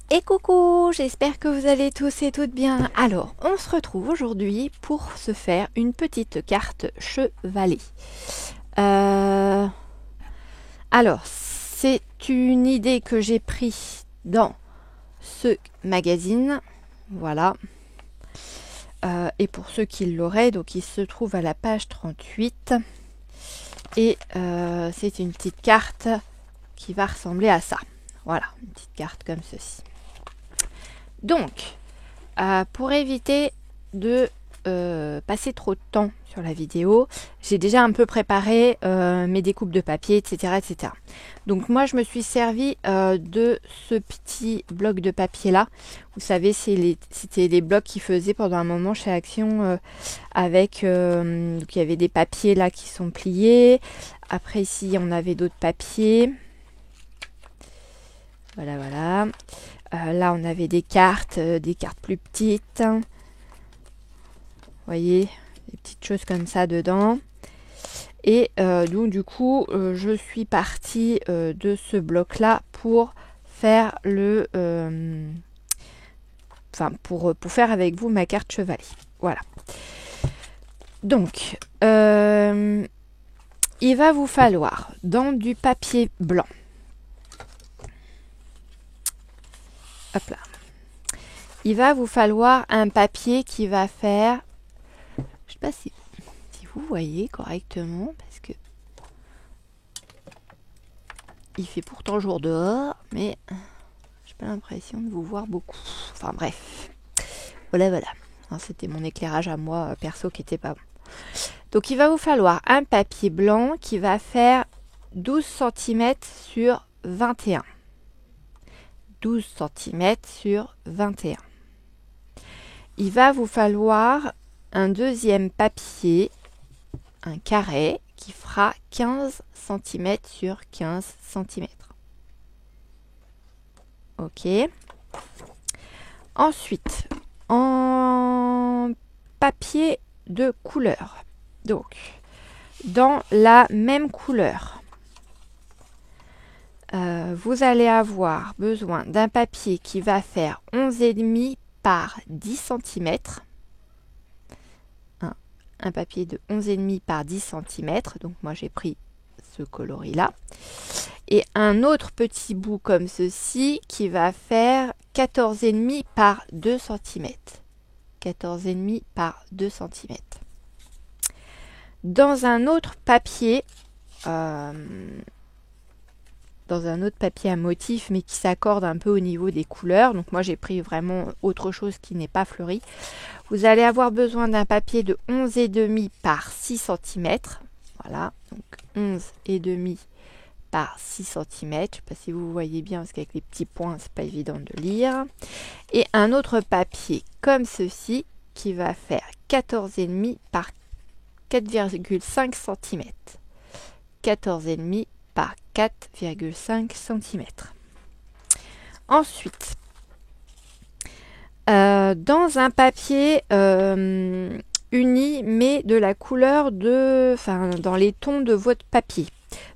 Et coucou, j'espère que vous allez tous et toutes bien. Alors, on se retrouve aujourd'hui pour se faire une petite carte chevalet. Euh, alors, c'est une idée que j'ai prise dans ce magazine. Voilà. Et pour ceux qui l'auraient, donc il se trouve à la page 38. Et c'est une petite carte qui va ressembler à ça. Voilà, une petite carte comme ceci. Donc, pour éviter de passer trop de temps sur la vidéo, j'ai déjà un peu préparé mes découpes de papier, etc., etc. Donc moi, je me suis servi de ce petit bloc de papier là. Vous savez, c'était les blocs qu'ils faisaient pendant un moment chez Action avec... donc il y avait des papiers là qui sont pliés. Après ici, on avait d'autres papiers. Voilà, voilà. Là, on avait des cartes plus petites. Vous voyez, des petites choses comme ça dedans. Et donc, du coup, je suis partie de ce bloc-là pour faire le... pour faire avec vous ma carte chevalet. Voilà. Donc, il va vous falloir dans du papier blanc. Hop là. Il va vous falloir un papier qui va faire... Je sais pas si vous voyez correctement, parce que il fait pourtant jour dehors, mais j'ai pas l'impression de vous voir beaucoup. Enfin bref. Voilà, voilà. C'était mon éclairage à moi, perso, qui était pas bon. Donc il va vous falloir un papier blanc qui va faire 12 cm sur 21. 12 cm sur 21. Il va vous falloir un deuxième papier, un carré, qui fera 15 cm sur 15 cm. Ok. Ensuite, en papier de couleur. Donc, dans la même couleur, vous allez avoir besoin d'un papier qui va faire 11,5 par 10 cm. Un papier de 11,5 par 10 cm. Donc moi j'ai pris ce coloris là. Et un autre petit bout comme ceci qui va faire 14,5 par 2 cm. 14,5 par 2 cm. Dans un autre papier, à motif mais qui s'accorde un peu au niveau des couleurs, donc moi j'ai pris vraiment autre chose qui n'est pas fleuri, vous allez avoir besoin d'un papier de 11,5 par 6 cm. Voilà, donc 11,5 par 6 cm. Je ne sais pas si vous voyez bien parce qu'avec les petits points, c'est pas évident de lire. Et un autre papier comme ceci qui va faire 14,5 par 4,5 cm. 14,5 par 4,5 cm. Ensuite, dans un papier uni, mais de la couleur dans les tons de votre papier.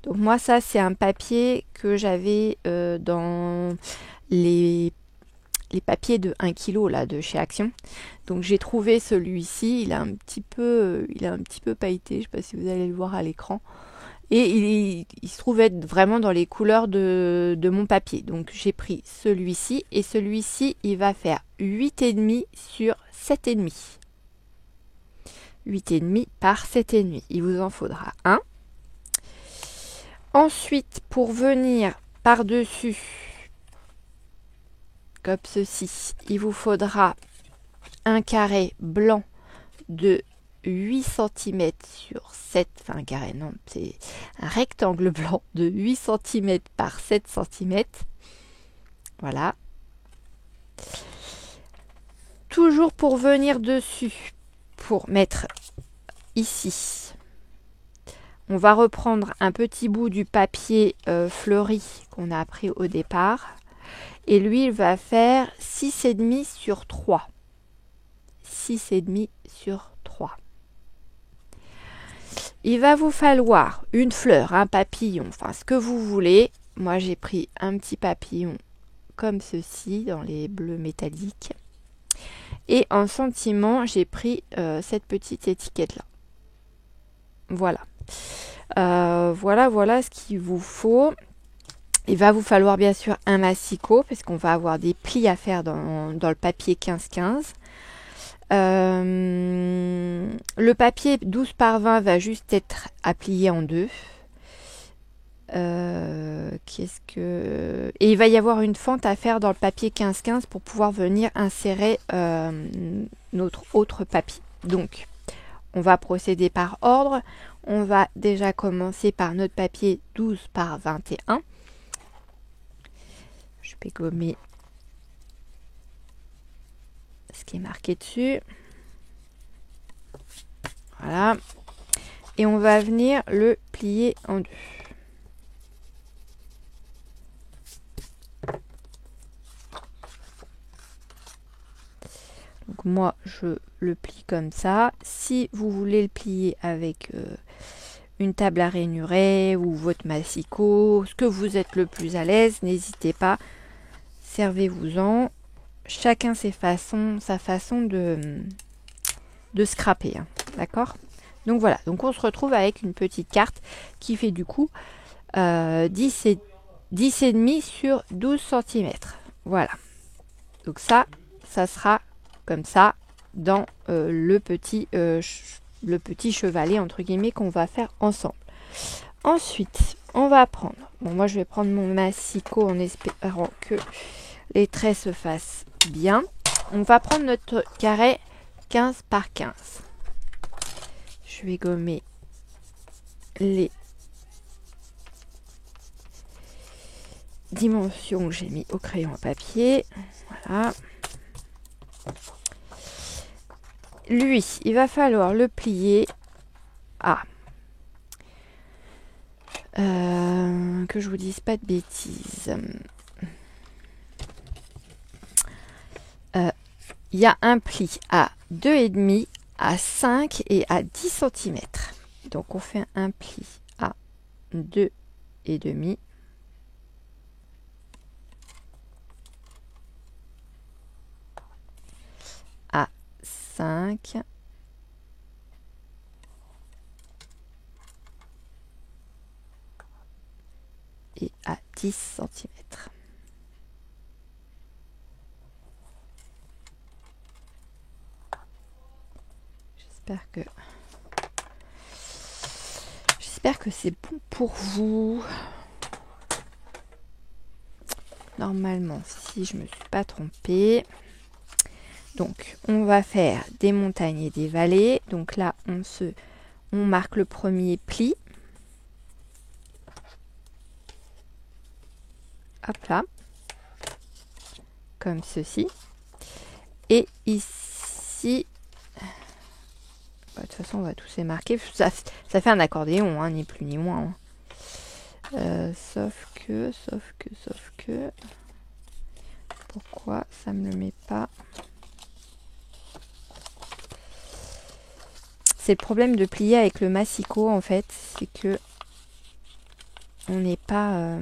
Donc moi, ça, c'est un papier que j'avais dans les papiers de 1 kg là, de chez Action. Donc j'ai trouvé celui-ci, il a un petit peu pailleté, je ne sais pas si vous allez le voir à l'écran. Et il se trouvait vraiment dans les couleurs de mon papier. Donc j'ai pris celui-ci. Et celui-ci, il va faire 8,5 sur 7,5. 8,5 par 7,5. Il vous en faudra un. Ensuite, pour venir par-dessus, comme ceci, il vous faudra un carré blanc de 8 cm sur 7, enfin un carré, non, c'est un rectangle blanc de 8 cm par 7 cm. Voilà. Toujours pour venir dessus, pour mettre ici, on va reprendre un petit bout du papier fleuri qu'on a pris au départ. Et lui, il va faire 6,5 sur 3. 6,5 sur 3. Il va vous falloir une fleur, un papillon, enfin ce que vous voulez. Moi j'ai pris un petit papillon comme ceci, dans les bleus métalliques. Et en sentiment, j'ai pris cette petite étiquette-là. Voilà. Voilà ce qu'il vous faut. Il va vous falloir bien sûr un massicot, parce qu'on va avoir des plis à faire dans le papier 15-15. Le papier 12 par 20 va juste être à plier en deux. Et il va y avoir une fente à faire dans le papier 15-15 pour pouvoir venir insérer notre autre papier. Donc, on va procéder par ordre. On va déjà commencer par notre papier 12 par 21. Je vais gommer ce qui est marqué dessus. Voilà. Et on va venir le plier en deux. Donc moi, je le plie comme ça. Si vous voulez le plier avec une table à rainuré ou votre massicot, ce que vous êtes le plus à l'aise, n'hésitez pas. Servez-vous-en. Chacun sa façon de scraper. Hein. D'accord? Donc voilà. Donc on se retrouve avec une petite carte qui fait du coup 10,5 sur 12 cm. Voilà. Donc ça sera comme ça dans le petit chevalet entre guillemets qu'on va faire ensemble. Ensuite, on va prendre. Bon, moi je vais prendre mon massicot en espérant que les traits se fassent bien. On va prendre notre carré 15 par 15. Je vais gommer les dimensions que j'ai mis au crayon à papier. Voilà. Lui, il va falloir le plier à que je vous dise pas de bêtises. Il y a un pli à 2,5, à 5 et à 10 cm. Donc on fait un pli à 2,5. À 5. Et à 10 cm. J'espère que c'est bon pour vous. Normalement, si je me suis pas trompée. Donc, on va faire des montagnes et des vallées. Donc là, on marque le premier pli. Hop là. Comme ceci. Et ici, de toute façon, on va tous les marquer. Ça fait un accordéon, hein, ni plus ni moins. Hein. Sauf que... Pourquoi ça me le met pas? C'est le problème de plier avec le massicot, en fait. C'est que on n'est pas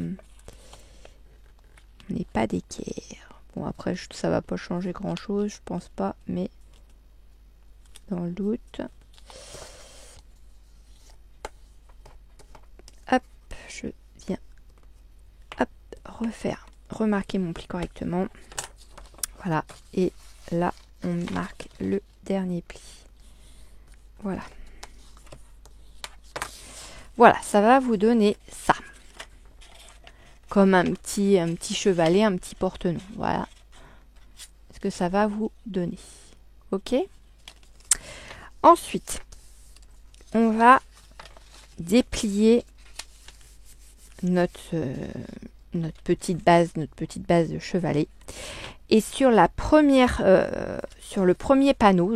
d'équerre. Bon, après, ça va pas changer grand-chose, je pense pas, mais dans le doute. Hop, je viens remarquer mon pli correctement. Voilà, et là, on marque le dernier pli. Voilà. Voilà, ça va vous donner ça. Comme un petit chevalet, un petit porte-nom. Voilà. Ce que ça va vous donner. Ok? Ensuite, on va déplier notre petite base de chevalet. Et sur le premier panneau,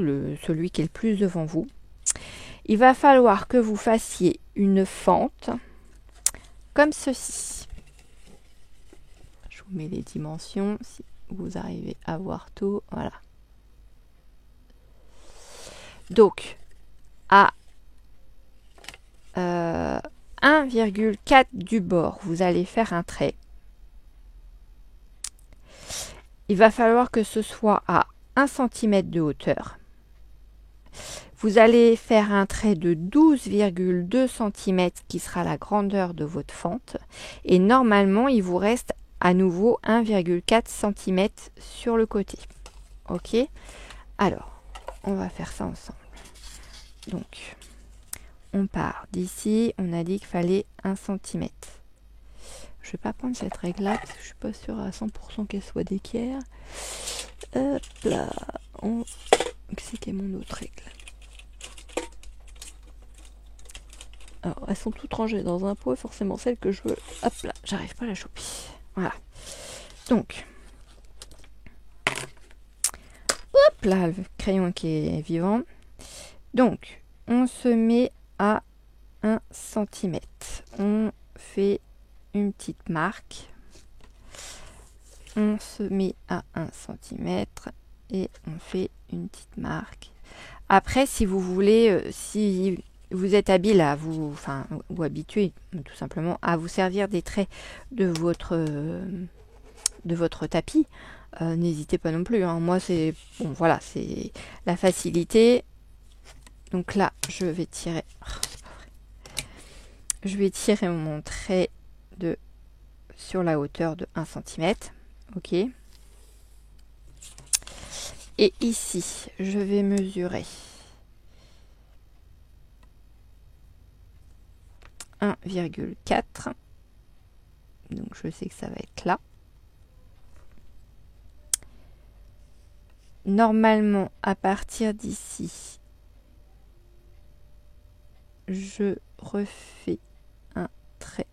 celui qui est le plus devant vous, il va falloir que vous fassiez une fente comme ceci. Je vous mets les dimensions si vous arrivez à voir tout. Voilà. Donc, à 1,4 du bord, vous allez faire un trait. il va falloir que ce soit à 1 cm de hauteur. Vous allez faire un trait de 12,2 cm qui sera la grandeur de votre fente. Et normalement, il vous reste à nouveau 1,4 cm sur le côté. Ok? Alors, on va faire ça ensemble. Donc, on part d'ici. On a dit qu'il fallait 1 cm. Je vais pas prendre cette règle-là parce que je suis pas sûre à 100% qu'elle soit d'équerre. Hop là. C'est quelle est mon autre règle? Alors, elles sont toutes rangées dans un pot, forcément celle que je veux. Hop là, j'arrive pas à la choper. Voilà. Donc, hop là, le crayon qui est vivant. Donc, on se met à 1 cm. On fait une petite marque. On se met à 1 cm et on fait une petite marque. Après, si vous voulez, si vous êtes habile à vous, enfin, ou habitué tout simplement à vous servir des traits de votre tapis, n'hésitez pas non plus. Hein. Moi, c'est bon, voilà, c'est la facilité. Donc là, je vais tirer. Je vais tirer mon trait sur la hauteur de 1 cm. Ok. Et ici, je vais mesurer 1,4. Donc je sais que ça va être là. Normalement, à partir d'ici, je refais un trait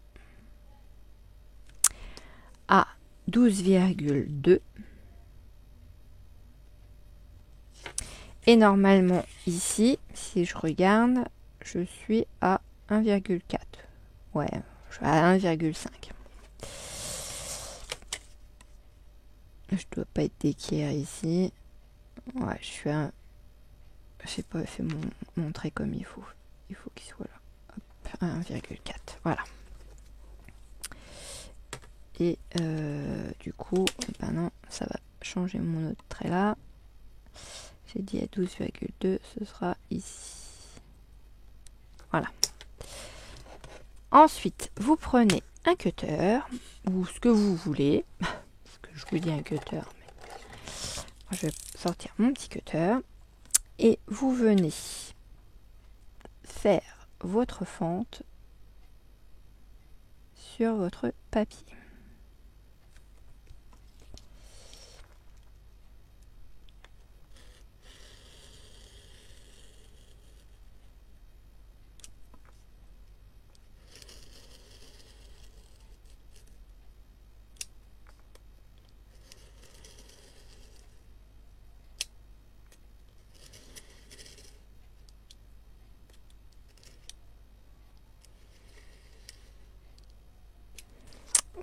à 12,2. Et normalement, ici, si je regarde, je suis à 1,4. Ouais, je suis à 1,5. Je dois pas être d'équerre ici. Ouais, je suis à... J'ai pas fait mon trait comme il faut. Il faut qu'il soit là. Hop, 1,4. Voilà. Et du coup, ben non, ça va changer mon autre trait là. J'ai dit à 12,2, ce sera ici. Voilà. Ensuite, vous prenez un cutter, ou ce que vous voulez. Parce que je vous dis un cutter, mais moi, je vais sortir mon petit cutter. Et vous venez faire votre fente sur votre papier.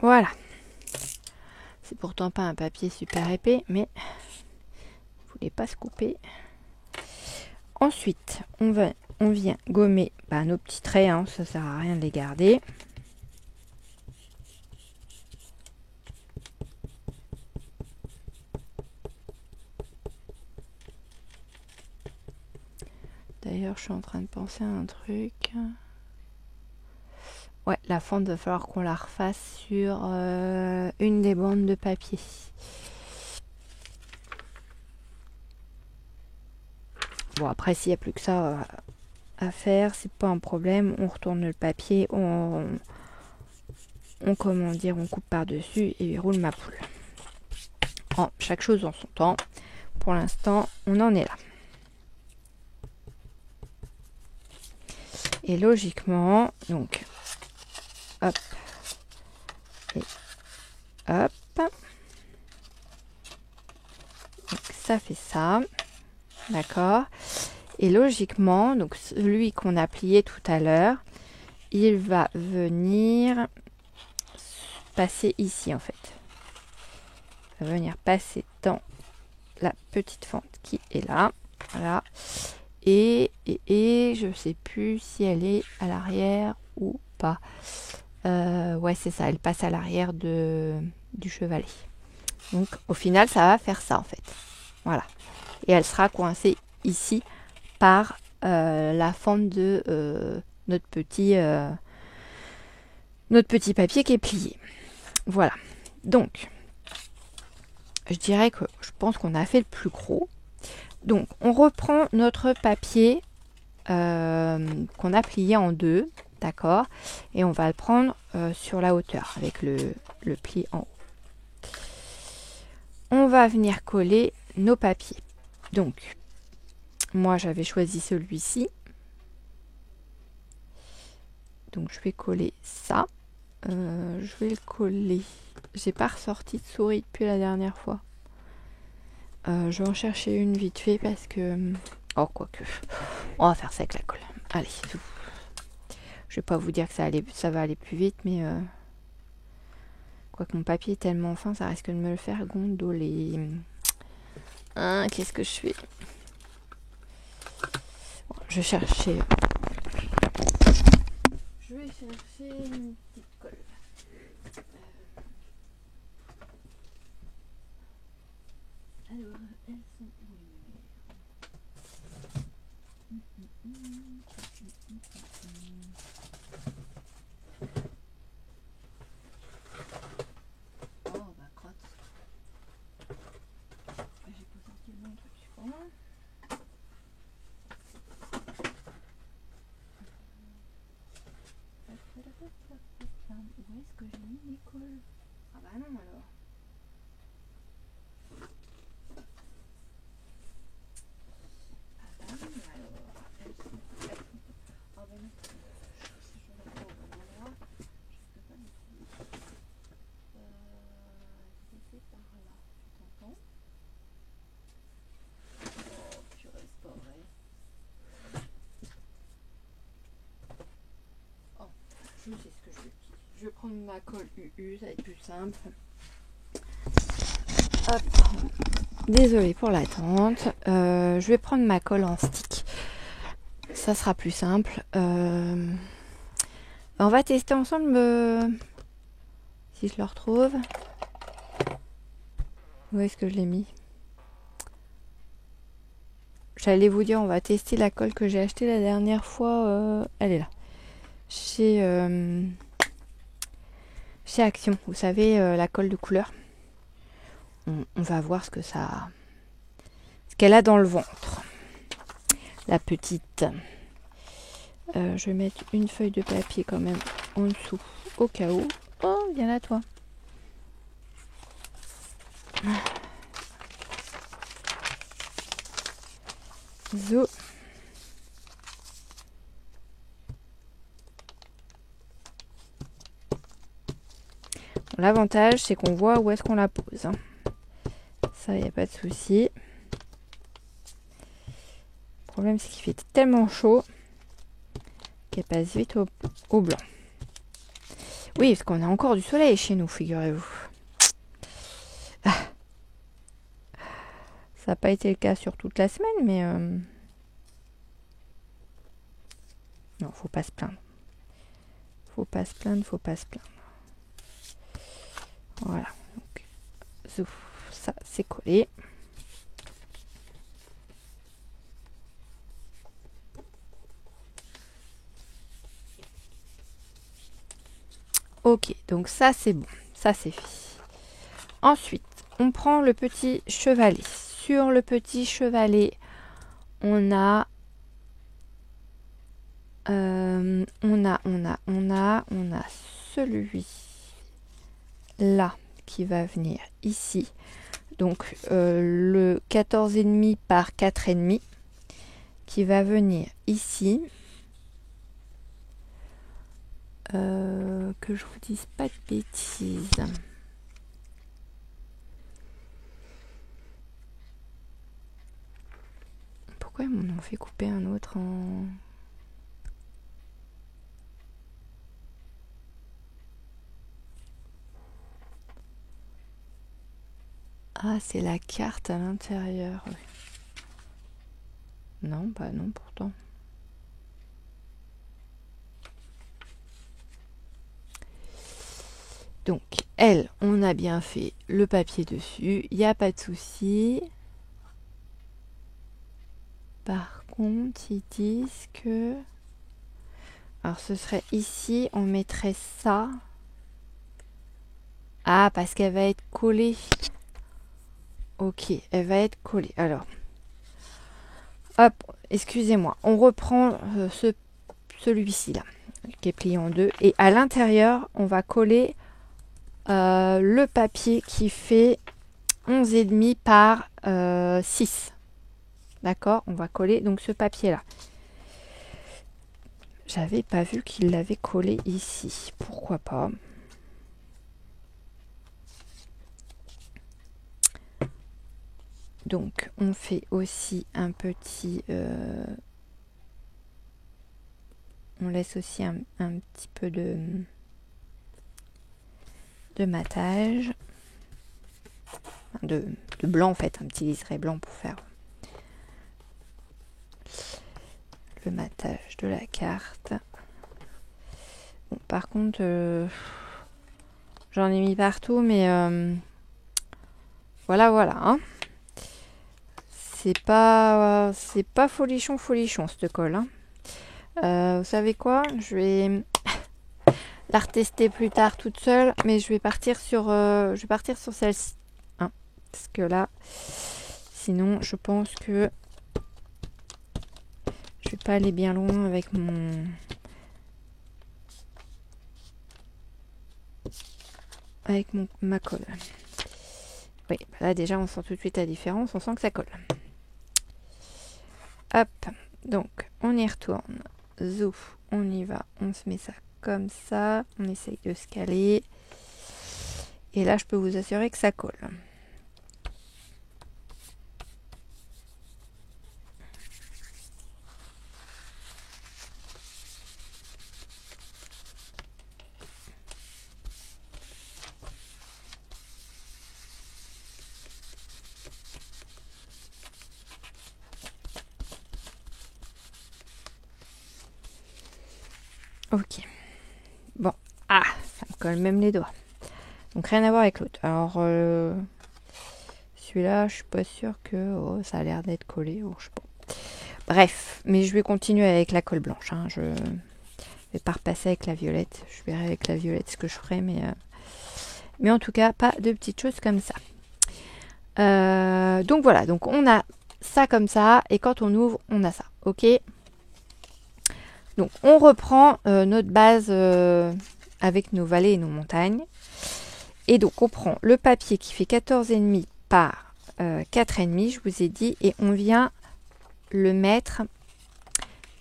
Voilà. C'est pourtant pas un papier super épais, mais vous voulez pas se couper. Ensuite, on vient gommer nos petits traits, hein, ça sert à rien de les garder. D'ailleurs, je suis en train de penser à un truc. Ouais, la fente, va falloir qu'on la refasse sur une des bandes de papier. Bon, après, s'il n'y a plus que ça à faire, c'est pas un problème. On retourne le papier, on coupe par-dessus et il roule ma poule. Chaque chose en son temps. Pour l'instant, on en est là. Et logiquement, donc, hop, et hop. Donc, ça fait ça. D'accord. Et logiquement, donc celui qu'on a plié tout à l'heure, il va venir passer ici en fait. Il va venir passer dans la petite fente qui est là. Voilà. Et je sais plus si elle est à l'arrière ou pas. Ouais, c'est ça, elle passe à l'arrière du chevalet. Donc au final, ça va faire ça en fait. Voilà. Et elle sera coincée ici par la fente de notre petit papier qui est plié. Voilà. Donc, je dirais que je pense qu'on a fait le plus gros. Donc, on reprend notre papier qu'on a plié en deux, d'accord, et on va le prendre sur la hauteur avec le pli en haut. On va venir coller nos papiers. Donc, moi j'avais choisi celui-ci. Donc je vais coller ça. Je vais le coller. J'ai pas ressorti de souris depuis la dernière fois. Je vais en chercher une vite fait parce que... Oh, quoique. On va faire ça avec la colle. Allez. Je vais pas vous dire que ça va aller plus vite, mais... Quoique mon papier est tellement fin, ça risque de me le faire gondoler. Hein, qu'est-ce que je fais? Bon, je vais chercher... une petite colle. Alors, elles sont où Oh, bah crotte. J'ai pas sorti le bon truc, je crois. Où est-ce que j'ai mis mes colles? Ah bah non alors. Ah bah oui alors. Elles sont... Ah bah non. Si je ne pas au bon endroit, je peux pas les trouver. C'est par là. Tu t'entends? Oh purée, c'est pas vrai. Oh, je sais ce que je vais dire. Je vais prendre ma colle UU, ça va être plus simple. Hop. Désolée pour l'attente. Je vais prendre ma colle en stick. Ça sera plus simple. On va tester ensemble si je le retrouve. Où est-ce que je l'ai mis? J'allais vous dire, on va tester la colle que j'ai achetée la dernière fois. Elle est là. Chez Action. Vous savez, la colle de couleur. On va voir ce qu'elle a dans le ventre. La petite. Je vais mettre une feuille de papier quand même en dessous au cas où. Oh, viens là toi. Zo. L'avantage, c'est qu'on voit où est-ce qu'on la pose. Hein. Ça, il n'y a pas de souci. Le problème, c'est qu'il fait tellement chaud qu'elle passe vite au blanc. Oui, parce qu'on a encore du soleil chez nous, figurez-vous. Ah. Ça n'a pas été le cas sur toute la semaine, mais... Non, faut pas se plaindre. Faut pas se plaindre. Voilà. Donc, ça, c'est collé. Ok, donc ça, c'est bon. Ça, c'est fait. Ensuite, on prend le petit chevalet. Sur le petit chevalet, on a celui là qui va venir ici. Donc le 14,5 par 4,5 qui va venir ici. Que je vous dise pas de bêtises. Pourquoi ils m'en ont fait couper un autre en... Ah, c'est la carte à l'intérieur. Oui. Non, bah non, pourtant. Donc, elle, on a bien fait le papier dessus, il n'y a pas de souci. Par contre, ils disent que... Alors, ce serait ici, on mettrait ça. Ah, parce qu'elle va être collée. Ok, elle va être collée. Alors, hop, excusez-moi. On reprend celui-ci là, qui est plié en deux. Et à l'intérieur, on va coller le papier qui fait 11,5 par 6. D'accord? On va coller donc ce papier-là. J'avais pas vu qu'il l'avait collé ici. Pourquoi pas? Donc, on fait aussi un petit... on laisse aussi un petit peu de matage. De blanc, en fait. Un petit liseré blanc pour faire le matage de la carte. Bon, par contre, j'en ai mis partout, mais voilà, hein. C'est pas folichon cette colle. Hein. Vous savez quoi? Je vais la retester plus tard toute seule, mais je vais partir sur celle-ci. Hein, parce que là, sinon, je pense que je vais pas aller bien loin avec ma colle. Oui, là déjà on sent tout de suite la différence, on sent que ça colle. Hop, donc on y retourne. Zouf, on y va, on se met ça comme ça, on essaye de se caler. Et là je peux vous assurer que ça colle. Ok. Bon. Ah, ça me colle même les doigts. Donc rien à voir avec l'autre. Alors, celui-là, je suis pas sûre que ça a l'air d'être collé. Je sais pas. Bref, mais je vais continuer avec la colle blanche. Hein. Je vais pas repasser avec la violette. Je verrai avec la violette ce que je ferai, mais en tout cas, pas de petites choses comme ça. Donc voilà, donc on a ça comme ça, et quand on ouvre, on a ça. Ok. Donc on reprend notre base avec nos vallées et nos montagnes. Et donc on prend le papier qui fait 14,5 par 4,5, je vous ai dit, et on vient le mettre,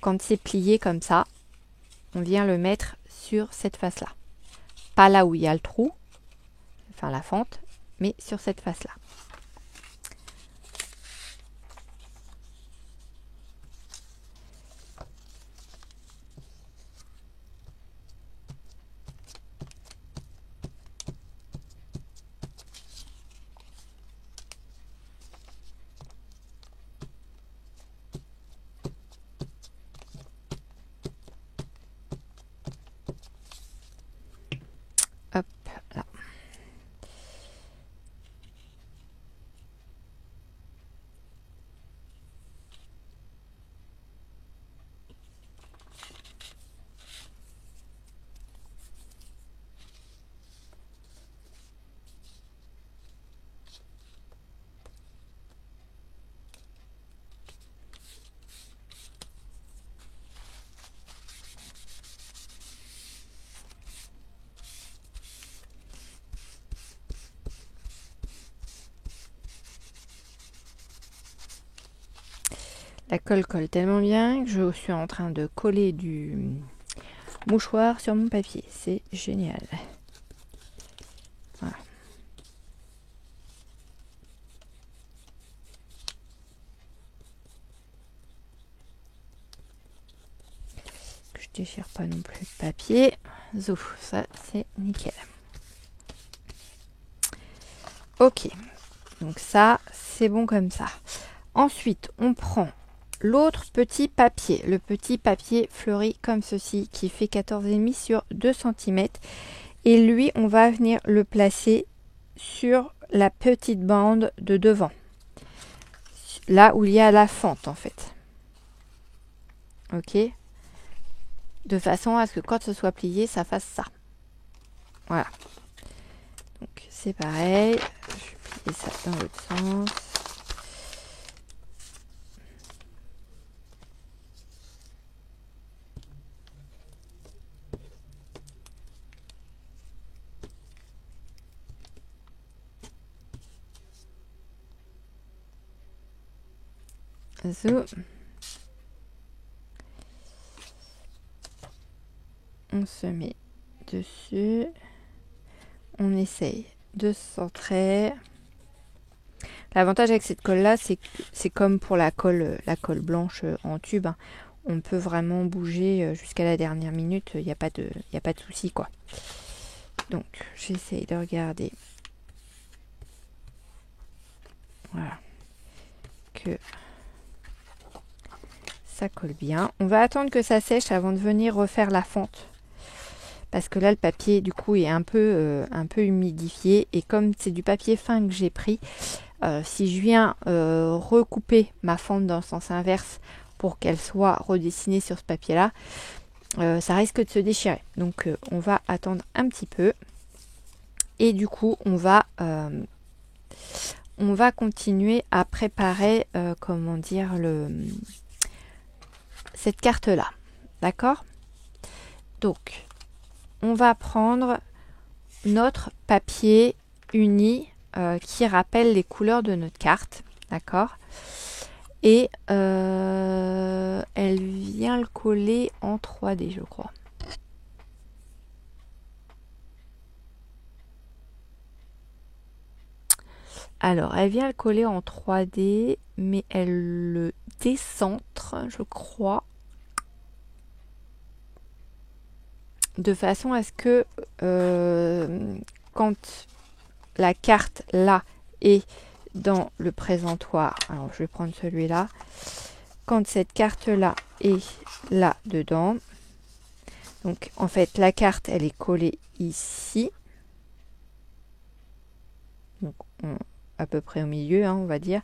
quand c'est plié comme ça, on vient le mettre sur cette face-là. Pas là où il y a le trou, enfin la fente, mais sur cette face-là. Hop, là. La colle colle tellement bien que je suis en train de coller du mouchoir sur mon papier. C'est génial. Voilà. Que je déchire pas non plus le papier. Zouf, ça c'est nickel. Ok, donc ça c'est bon comme ça. Ensuite, on prend l'autre petit papier, le petit papier fleuri comme ceci, qui fait 14,5 sur 2 cm Et lui, on va venir le placer sur la petite bande de devant. Là où il y a la fente en fait. Ok? De façon à ce que quand ce soit plié, ça fasse ça. Voilà. Donc c'est pareil. Je vais plier ça dans l'autre sens. Zo. On se met dessus. On essaye de se centrer. L'avantage avec cette colle là, c'est que c'est comme pour la colle blanche en tube. Hein. On peut vraiment bouger jusqu'à la dernière minute. Il n'y a pas de souci quoi. Donc j'essaye de regarder. Voilà. Que ça colle bien. On va attendre que ça sèche avant de venir refaire la fente. Parce que là, le papier, du coup, est un peu humidifié. Et comme c'est du papier fin que j'ai pris, si je viens recouper ma fente dans le sens inverse pour qu'elle soit redessinée sur ce papier-là, ça risque de se déchirer. Donc, on va attendre un petit peu. Et du coup, on va continuer à préparer, comment dire, cette carte-là. D'accord? Donc, on va prendre notre papier uni qui rappelle les couleurs de notre carte. D'accord? Et elle vient le coller en 3D, je crois. Alors, elle vient le coller en 3D, mais elle le décentre, je crois. De façon à ce que quand la carte là est dans le présentoir, alors je vais prendre celui-là, quand cette carte là est là dedans, donc en fait la carte elle est collée ici, donc à peu près au milieu hein, on va dire,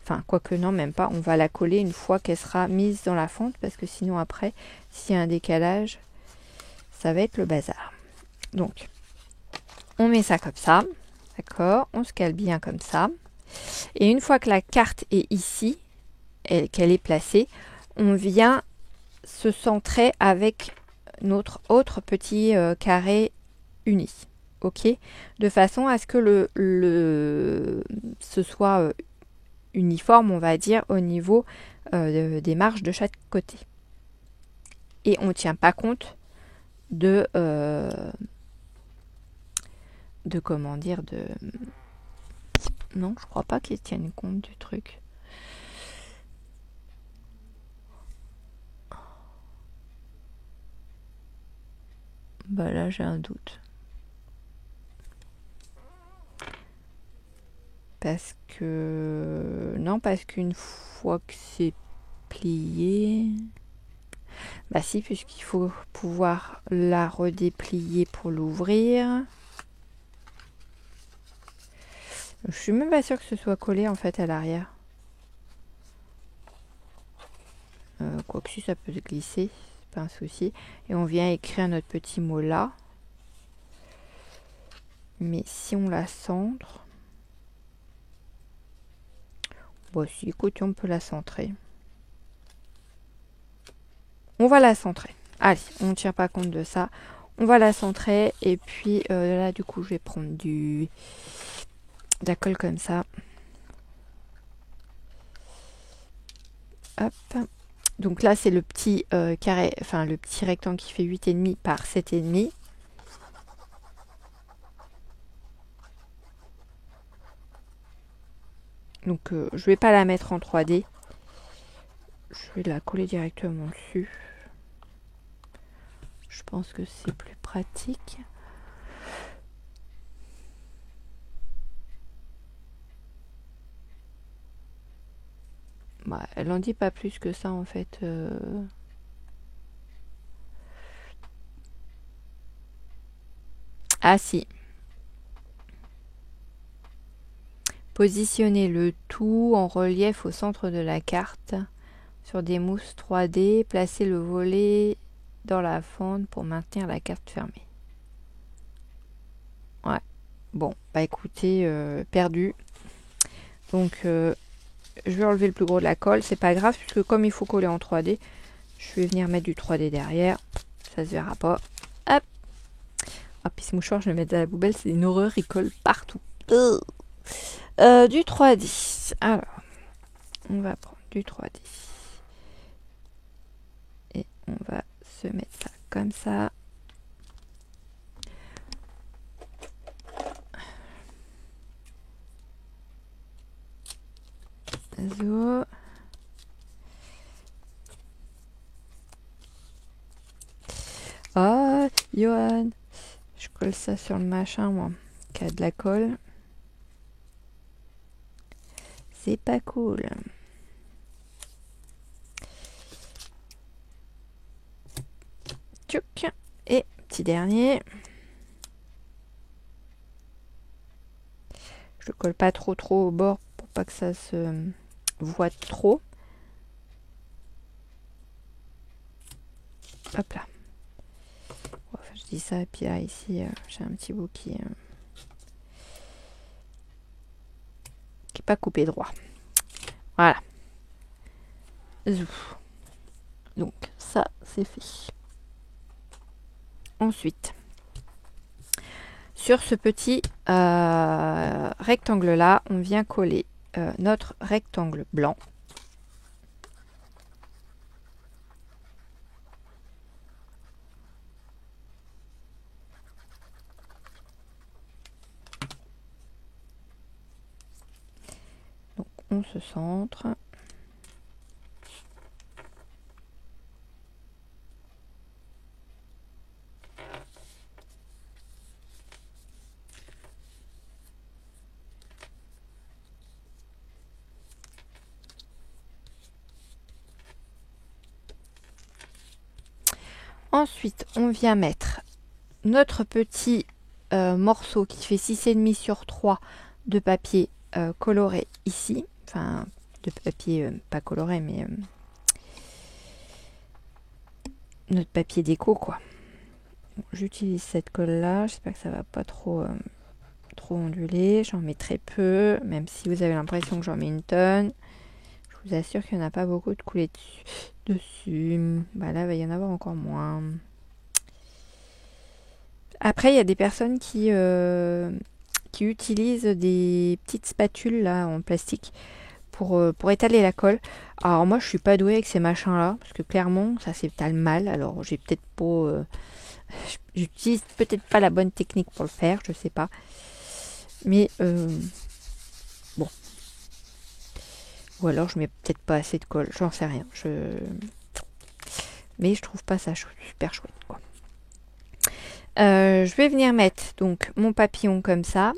enfin quoique non même pas, on va la coller une fois qu'elle sera mise dans la fente parce que sinon après s'il y a un décalage ça va être le bazar. Donc, on met ça comme ça, d'accord? On se cale bien comme ça. Et une fois que la carte est ici, qu'elle est placée, on vient se centrer avec notre autre petit carré uni, ok? De façon à ce que ce soit uniforme, on va dire, au niveau des marges de chaque côté. Et on ne tient pas compte de comment dire non je crois pas qu'ils tiennent compte du truc. Bah là j'ai un doute parce qu'une fois que c'est plié, bah si, puisqu'il faut pouvoir la redéplier pour l'ouvrir. Je suis même pas sûre que ce soit collé en fait à l'arrière. Quoique si ça peut glisser, c'est pas un souci. Et on vient écrire notre petit mot là. Mais si on la centre... Bon si, écoute, on peut la centrer. On va la centrer. Allez, on ne tient pas compte de ça. On va la centrer. Et puis là, du coup, je vais prendre de la colle comme ça. Hop. Donc là, c'est le petit carré, enfin le petit rectangle qui fait 8,5 par 7,5. Donc je vais pas la mettre en 3D. Je vais la coller directement dessus. Je pense que c'est plus pratique. Bah, elle en dit pas plus que ça en fait. Ah si. Positionnez le tout en relief au centre de la carte sur des mousses 3D. Placez le volet dans la fente pour maintenir la carte fermée. Ouais. Bon, bah écoutez, perdu. Donc, je vais enlever le plus gros de la colle. C'est pas grave, puisque comme il faut coller en 3D, je vais venir mettre du 3D derrière. Ça se verra pas. Hop. Ah, puis ce mouchoir, je vais le mettre à la poubelle. C'est une horreur, il colle partout. Du 3D. Alors, on va prendre du 3D. Et on va se mettre ça comme ça. Zo. Oh, Johan. Je colle ça sur le machin, moi. Qui a de la colle. C'est pas cool. Tchouk. Et petit dernier. Je le colle pas trop au bord pour pas que ça se voit trop. Hop là. Enfin, je dis ça et puis là ici j'ai un petit bout qui est pas coupé droit. Voilà. Donc ça c'est fait. Ensuite, sur ce petit rectangle là, on vient coller notre rectangle blanc. Donc on se centre. Ensuite, on vient mettre notre petit morceau qui fait 6,5 sur 3 de papier coloré ici. Enfin, de papier pas coloré, mais notre papier déco, quoi. Bon, j'utilise cette colle-là. J'espère que ça va pas trop onduler. J'en mets très peu, même si vous avez l'impression que j'en mets une tonne. Je vous assure qu'il n'y en a pas beaucoup de coulées dessus. Bah là, il va y en avoir encore moins. Après, il y a des personnes qui utilisent des petites spatules là en plastique pour étaler la colle. Alors moi, je suis pas douée avec ces machins là parce que clairement, ça s'étale mal. Alors j'ai peut-être pas, j'utilise peut-être pas la bonne technique pour le faire, je sais pas. Mais bon. Ou alors je mets peut-être pas assez de colle, j'en sais rien. Mais je trouve pas ça super chouette, quoi. Je vais venir mettre donc mon papillon comme ça.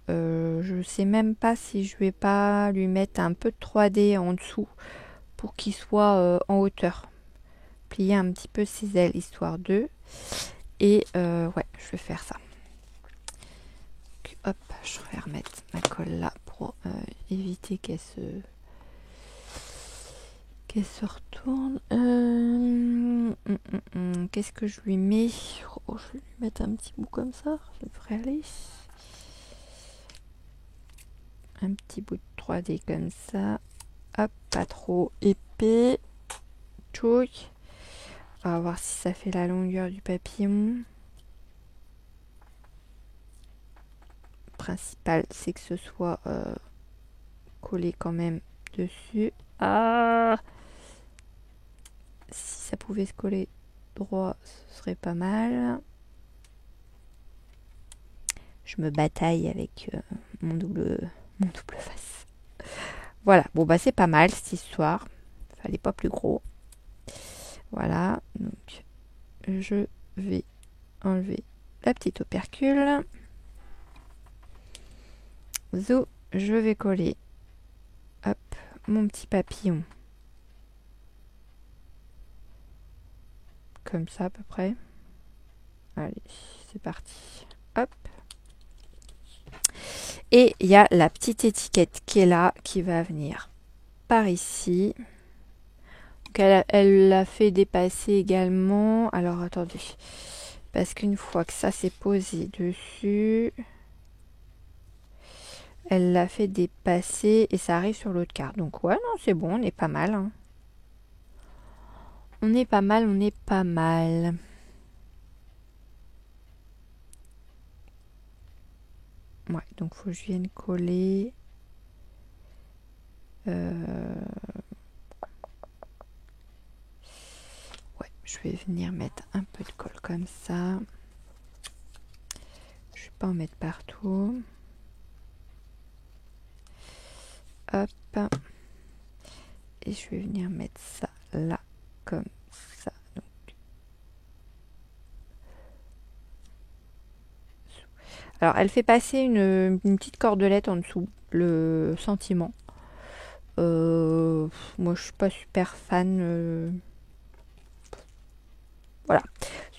Je sais même pas si je vais pas lui mettre un peu de 3D en dessous pour qu'il soit en hauteur. Plier un petit peu ses ailes histoire de. Et ouais, je vais faire ça. Donc, hop, je vais remettre ma colle là pour éviter qu'elle se retourne. Qu'est-ce que je lui mets? Oh, je vais lui mettre un petit bout comme ça, ça devrait aller. Un petit bout de 3D comme ça. Hop, pas trop épais. Tchouc. On va voir si ça fait la longueur du papillon. Le principal, c'est que ce soit collé quand même dessus. Ah! Si ça pouvait se coller droit, ce serait pas mal. Je me bataille avec mon double face. Voilà, bon bah c'est pas mal cette histoire. Fallait pas plus gros. Voilà, donc je vais enlever la petite opercule. Zo, je vais coller hop, mon petit papillon comme ça à peu près. Allez, c'est parti. Hop. Et il y a la petite étiquette qui est là, qui va venir par ici. Donc elle l'a fait dépasser également. Alors attendez, parce qu'une fois que ça s'est posé dessus, elle l'a fait dépasser et ça arrive sur l'autre carte. Donc ouais, non, c'est bon, on est pas mal. Hein. On est pas mal, on est pas mal. Ouais, donc faut que je vienne coller. Ouais, je vais venir mettre un peu de colle comme ça. Je vais pas en mettre partout. Hop. Et je vais venir mettre ça là, comme ça. Donc. Alors, elle fait passer une petite cordelette en dessous, le sentiment. Moi, je suis pas super fan. Voilà.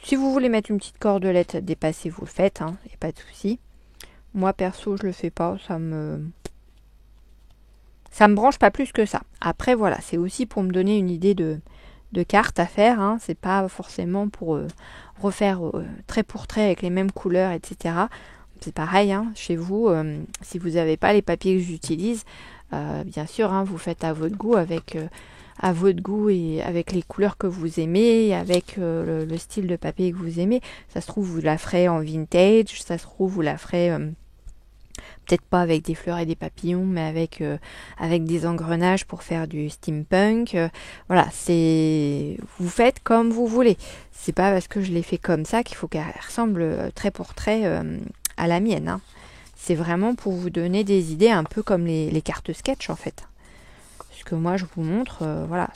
Si vous voulez mettre une petite cordelette dépassée, vous le faites, hein, y a pas de souci. Moi, perso, je le fais pas, ça me branche pas plus que ça. Après, voilà, c'est aussi pour me donner une idée de cartes à faire. Hein. C'est pas forcément pour refaire trait pour trait avec les mêmes couleurs, etc. C'est pareil, hein, chez vous, si vous n'avez pas les papiers que j'utilise, bien sûr, hein, vous faites à votre goût et avec les couleurs que vous aimez, avec le style de papier que vous aimez. Ça se trouve, vous la ferez en vintage, ça se trouve, vous la ferez peut-être pas avec des fleurs et des papillons, mais avec des engrenages pour faire du steampunk. Voilà, vous faites comme vous voulez. C'est pas parce que je l'ai fait comme ça qu'il faut qu'elle ressemble trait pour trait à la mienne. Hein. C'est vraiment pour vous donner des idées un peu comme les cartes sketch en fait. Ce que moi je vous montre, voilà,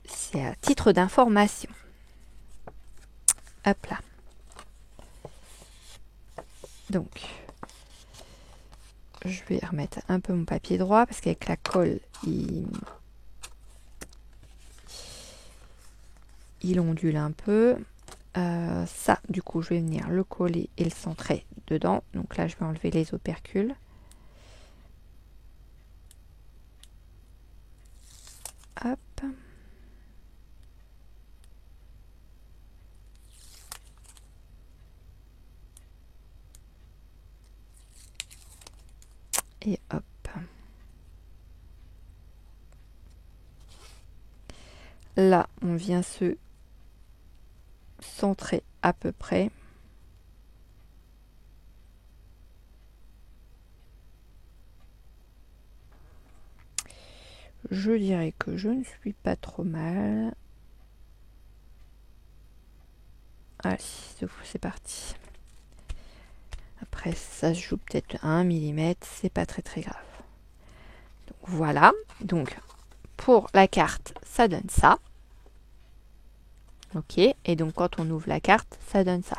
c'est à titre d'information. Hop là. Donc, je vais remettre un peu mon papier droit parce qu'avec la colle, il ondule un peu. Ça, du coup, je vais venir le coller et le centrer dedans. Donc là, je vais enlever les opercules. Hop. Et hop. Là, on vient se centrer à peu près. Je dirais que je ne suis pas trop mal. Allez, c'est parti. Après, ça se joue peut-être à 1 mm, c'est pas très très grave. Donc voilà. Donc, pour la carte, ça donne ça. Ok, et donc quand on ouvre la carte, ça donne ça.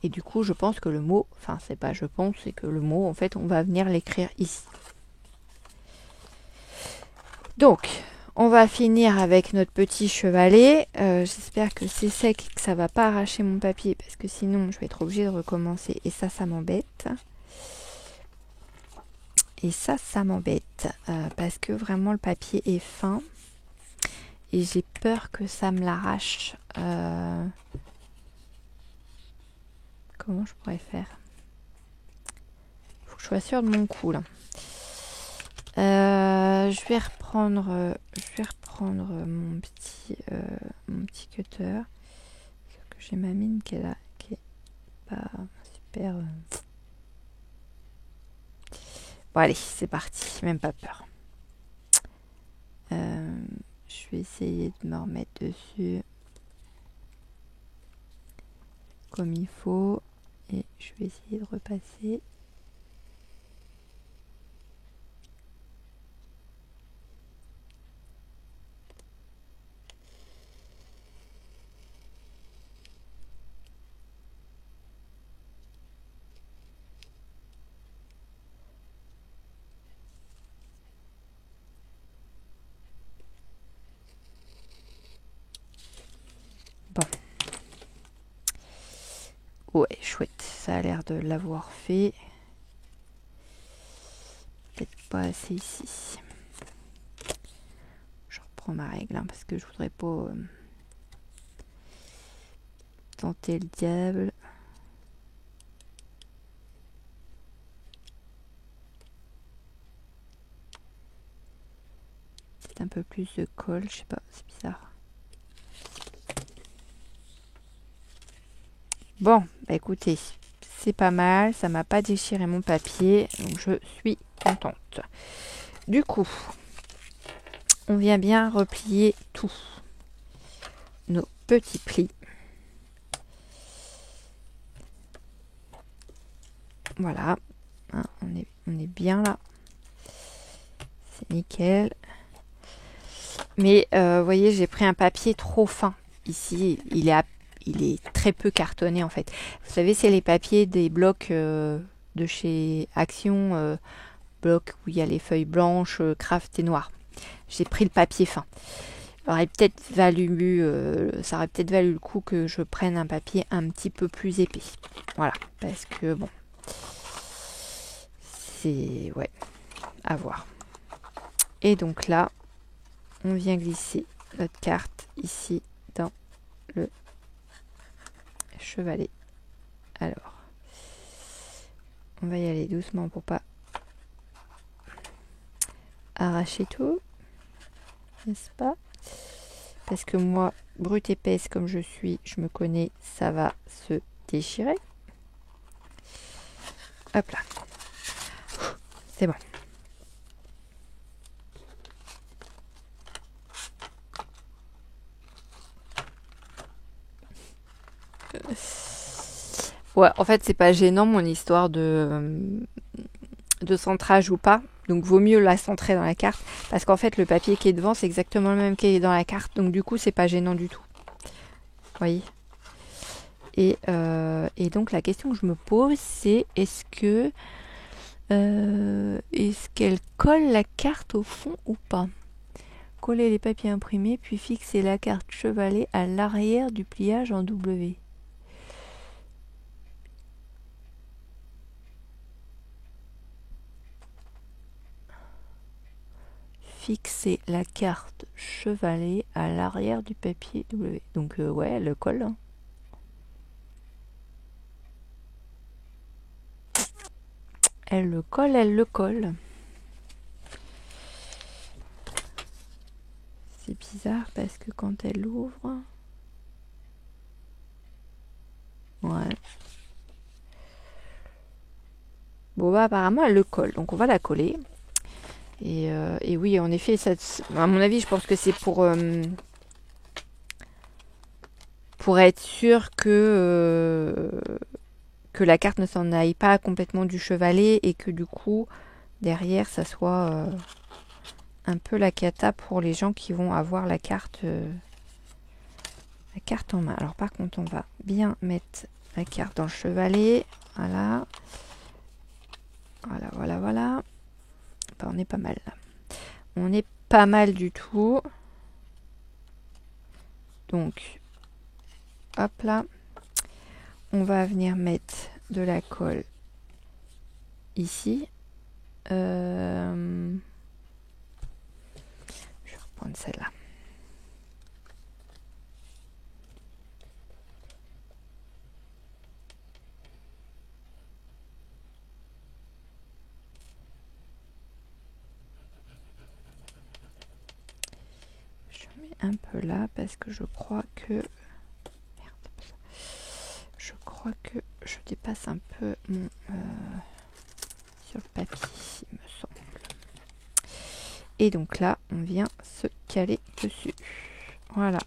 Et du coup, je pense que le mot, enfin, c'est pas je pense, c'est que le mot, en fait, on va venir l'écrire ici. Donc, on va finir avec notre petit chevalet. J'espère que c'est sec et que ça va pas arracher mon papier, parce que sinon, je vais être obligée de recommencer. Et ça m'embête. Et ça m'embête, parce que vraiment, le papier est fin. Et j'ai peur que ça me l'arrache. Comment je pourrais faire? Faut que je sois sûre de mon coup là. Je vais reprendre mon petit cutter. Sauf que j'ai ma mine qui est là, qui est pas super. Bon allez, c'est parti, même pas peur. Je vais essayer de me remettre dessus comme il faut et je vais essayer de repasser. Ouais, chouette. Ça a l'air de l'avoir fait. Peut-être pas assez ici. Je reprends ma règle hein, parce que je voudrais pas tenter le diable. Peut-être un peu plus de colle, je sais pas, c'est bizarre. Bon, bah écoutez, c'est pas mal, ça m'a pas déchiré mon papier, donc je suis contente. Du coup, on vient bien replier tous nos petits plis. Voilà, hein, on est bien là. C'est nickel. Mais vous voyez, j'ai pris un papier trop fin. Ici, il est très peu cartonné en fait. Vous savez, c'est les papiers des blocs de chez Action, blocs où il y a les feuilles blanches, craft et noires. J'ai pris le papier fin. Ça aurait peut-être valu le coup que je prenne un papier un petit peu plus épais. Voilà, parce que bon, c'est ouais, à voir. Et donc là, on vient glisser notre carte ici dans le chevalet. Alors, on va y aller doucement pour pas arracher tout, n'est-ce pas? Parce que moi, brute épaisse comme je suis, je me connais, ça va se déchirer. Hop là. C'est bon. Ouais, en fait, c'est pas gênant mon histoire de centrage ou pas. Donc, vaut mieux la centrer dans la carte. Parce qu'en fait, le papier qui est devant, c'est exactement le même qui est dans la carte. Donc, du coup, c'est pas gênant du tout. Vous voyez ? Et donc, la question que je me pose, c'est est-ce qu'elle colle la carte au fond ou pas? Coller les papiers imprimés, puis fixer la carte chevalet à l'arrière du pliage en W. Fixer la carte chevalet à l'arrière du papier W. Donc ouais, elle le colle. Hein. Elle le colle, elle le colle. C'est bizarre parce que quand elle ouvre... Ouais. Bon bah apparemment elle le colle, donc on va la coller. Et oui, en effet, ça, à mon avis, je pense que c'est pour être sûr que la carte ne s'en aille pas complètement du chevalet et que du coup, derrière, ça soit un peu la cata pour les gens qui vont avoir la carte en main. Alors par contre, on va bien mettre la carte dans le chevalet. Voilà. Voilà. Enfin, on est pas mal là. On est pas mal du tout. Donc, hop là. On va venir mettre de la colle ici. Je vais reprendre celle-là. Je mets un peu là parce que je crois que... Merde. Je crois que je dépasse un peu mon... sur le papier, il me semble. Et donc là, on vient se caler dessus. Voilà.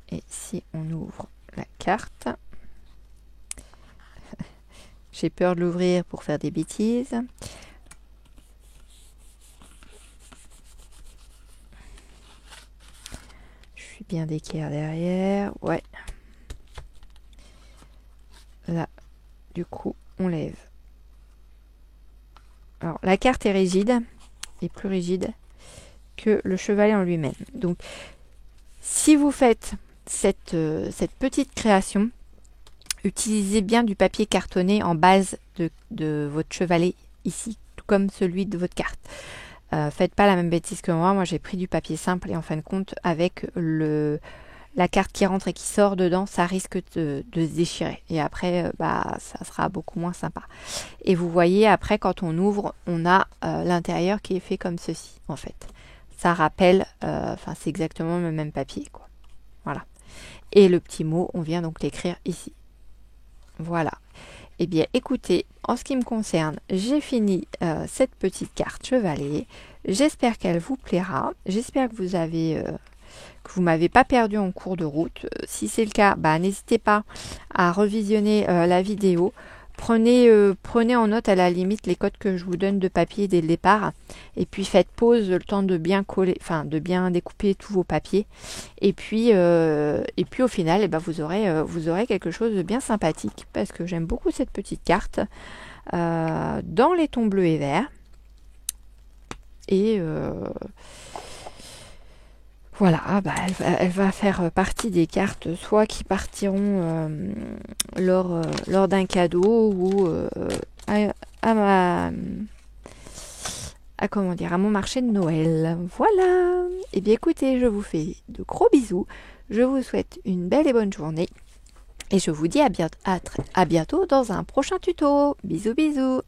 Et si on ouvre la carte, j'ai peur de l'ouvrir pour faire des bêtises. Je suis bien d'équerre derrière. Ouais. Là, du coup, on lève. Alors, la carte est rigide. est plus rigide que le chevalet en lui-même. Donc, si vous faites cette petite création, utilisez bien du papier cartonné en base de votre chevalet ici, tout comme celui de votre carte. Faites pas la même bêtise que moi. Moi, j'ai pris du papier simple et en fin de compte, avec la carte qui rentre et qui sort dedans, ça risque de se déchirer. Et après, ça sera beaucoup moins sympa. Et vous voyez, après, quand on ouvre, on a l'intérieur qui est fait comme ceci, en fait. Ça rappelle, c'est exactement le même papier, quoi. Voilà. Et le petit mot, on vient donc l'écrire ici. Voilà. Eh bien, écoutez, en ce qui me concerne, j'ai fini cette petite carte chevalet. J'espère qu'elle vous plaira. J'espère que vous m'avez pas perdu en cours de route. Si c'est le cas, n'hésitez pas à revisionner la vidéo. Prenez en note à la limite les codes que je vous donne de papier dès le départ. Et puis faites pause le temps de bien coller, de bien découper tous vos papiers. Et puis au final, vous aurez quelque chose de bien sympathique. Parce que j'aime beaucoup cette petite carte. Dans les tons bleus et verts. Et voilà, elle va faire partie des cartes soit qui partiront lors d'un cadeau ou à mon marché de Noël. Voilà. Et bien écoutez, je vous fais de gros bisous. Je vous souhaite une belle et bonne journée. Et je vous dis à bientôt dans un prochain tuto. Bisous bisous.